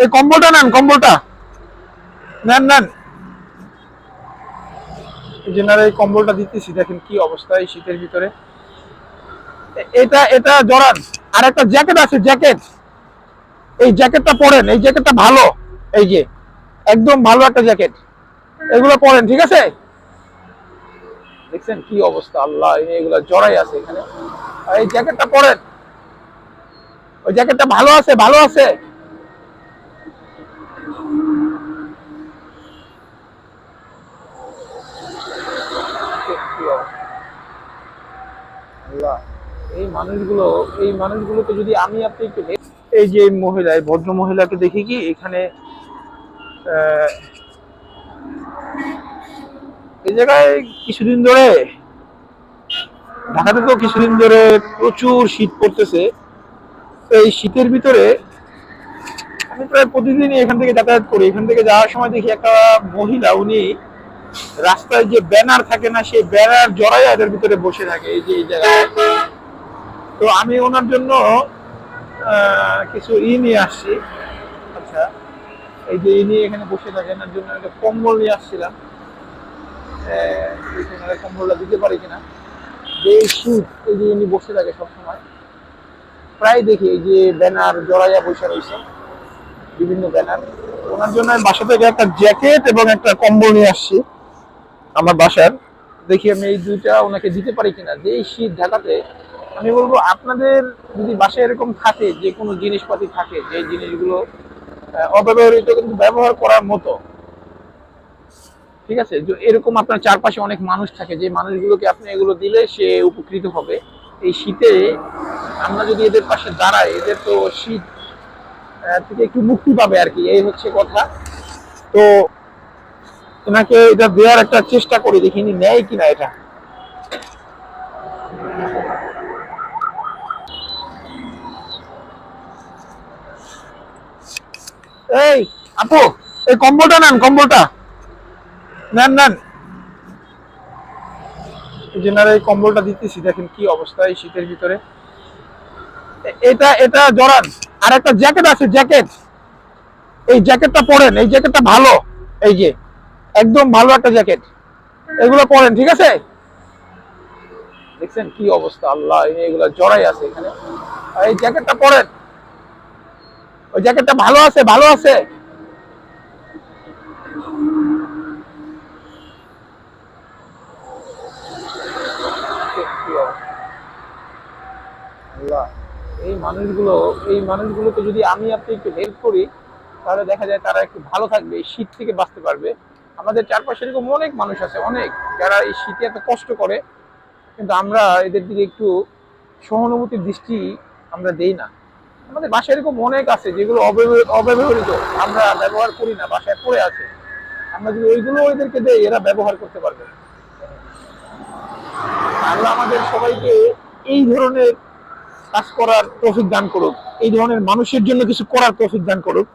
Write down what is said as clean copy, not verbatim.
এই কম্বলটা নেন, কম্বলটা নেন নেন। এই জেনারে এই কম্বলটা দিতেছি, দেখেন কি অবস্থা এই শীতের ভিতরে। এটা এটা জড়ান। আর একটা জ্যাকেট আছে, জ্যাকেট। এই জ্যাকেটটা পরেন, এই জ্যাকেটটা ভালো। এই যে একদম ভালো একটা জ্যাকেট, এগুলো পরেন, ঠিক আছে? দেখছেন কি অবস্থা, আল্লাহ, এগুলো জড়াই আছে এখানে। আর এই জ্যাকেটটা পরেন, ওই জ্যাকেটটা ভালো আছে, ভালো আছে। কি অবস্থা, আল্লাহ। এই মানুষগুলো, এই মানুষগুলোকে যদি আমি আপনি একটু এই যে মহিলা, এই ভদ্র মহিলাকে দেখি কি এখানে আহ, এই জায়গায় কিছুদিন ধরে, ঢাকাতে তো কিছুদিন ধরে প্রচুর শীত পড়তেছে। তো এই শীতের ভিতরে আমি প্রায় প্রতিদিনই এখান থেকে যাতায়াত করি। এখান থেকে যাওয়ার সময় দেখি একটা মহিলা, উনি রাস্তায় যে ব্যানার থাকে না, সেই ব্যানার জড়াইয়া এদের ভিতরে বসে থাকে, এই যে এই জায়গায়। তো আমি ওনার জন্য কিছু নিয়ে আসছি। আচ্ছা, এই যে ইনি এখানে বসে থাকে, এনার জন্য একটা কম্বল নিয়ে আসছিলাম। কম্বলটা দিতে পারি কিনা, যে শীত, এই যে ইনি বসে থাকে সবসময়, প্রায় দেখি এই যে ব্যানার জড়াইয়া বসে রয়েছে, বিভিন্ন ব্যানার। ওনার জন্য আমি বাসা থেকে একটা জ্যাকেট এবং একটা কম্বল নিয়ে আসছি আমার বাসার। দেখি আমি এই দুইটা ওনাকে দিতে পারি কিনা, যে এই শীত ঢাকাতে। আমি বলবো আপনাদের যদি বাসায় এরকম থাকে, যে কোনো জিনিসপাতি থাকে, যে জিনিসগুলো অব্যবহৃত কিন্তু ব্যবহার করার মতো, ঠিক আছে, এরকম আপনার চারপাশে অনেক মানুষ থাকে, যে মানুষগুলোকে আপনি এগুলো দিলে সে উপকৃত হবে এই শীতে। আমরা যদি এদের পাশে দাঁড়াই, এদের তো শীত থেকে একটু মুক্তি পাবে আর কি, এই হচ্ছে কথা। তো ওনাকে এটা দেওয়ার একটা চেষ্টা করি, দেখিনি নেয় কিনা এটা। এই আপু, এই কম্বলটা নেন, কম্বলটা নেন নেন। এই জেনারে এই কম্বলটা দিতেছি, দেখেন কি অবস্থা এই শীতের ভিতরে। এটা এটা জড়ান। আর একটা জ্যাকেট আছে, জ্যাকেট। এই জ্যাকেটটা পরেন, এই জ্যাকেটটা ভালো। এই যে একদম ভালো একটা জ্যাকেট, এগুলো পরেন, ঠিক আছে? দেখছেন কি অবস্থা, আল্লাহ, এগুলো জড়াই আছে এখানে। আর এই জ্যাকেটটা পরেন, ওই জ্যাকেটটা ভালো আছে, ভালো আছে। কি অবস্থা, আল্লাহ। এই মানুষগুলো, এই মানুষগুলোকে যদি আমি আপনি একটু হেল্প করি, তাহলে দেখা যায় তারা একটু ভালো থাকবে, এই শীত থেকে বাঁচতে পারবে। আমাদের চারপাশে এরকম অনেক মানুষ আছে, অনেক, যারা এই শীতে এত কষ্ট করে, কিন্তু আমরা এদের দিকে একটু সহানুভূতির দৃষ্টি আমরা দেই না। আমাদের বাসায় এরকম অনেক আছে যেগুলো অব্যবহৃত, আমরা ব্যবহার করি না, বাসায় পড়ে আছে। আমরা যদি ওইগুলো ওদেরকে দেই, এরা ব্যবহার করতে পারবে। আল্লাহ আমাদের সবাইকে এই ধরনের কাজ করার তৌফিক দান করুক, এই ধরনের মানুষের জন্য কিছু করার তৌফিক দান করুক।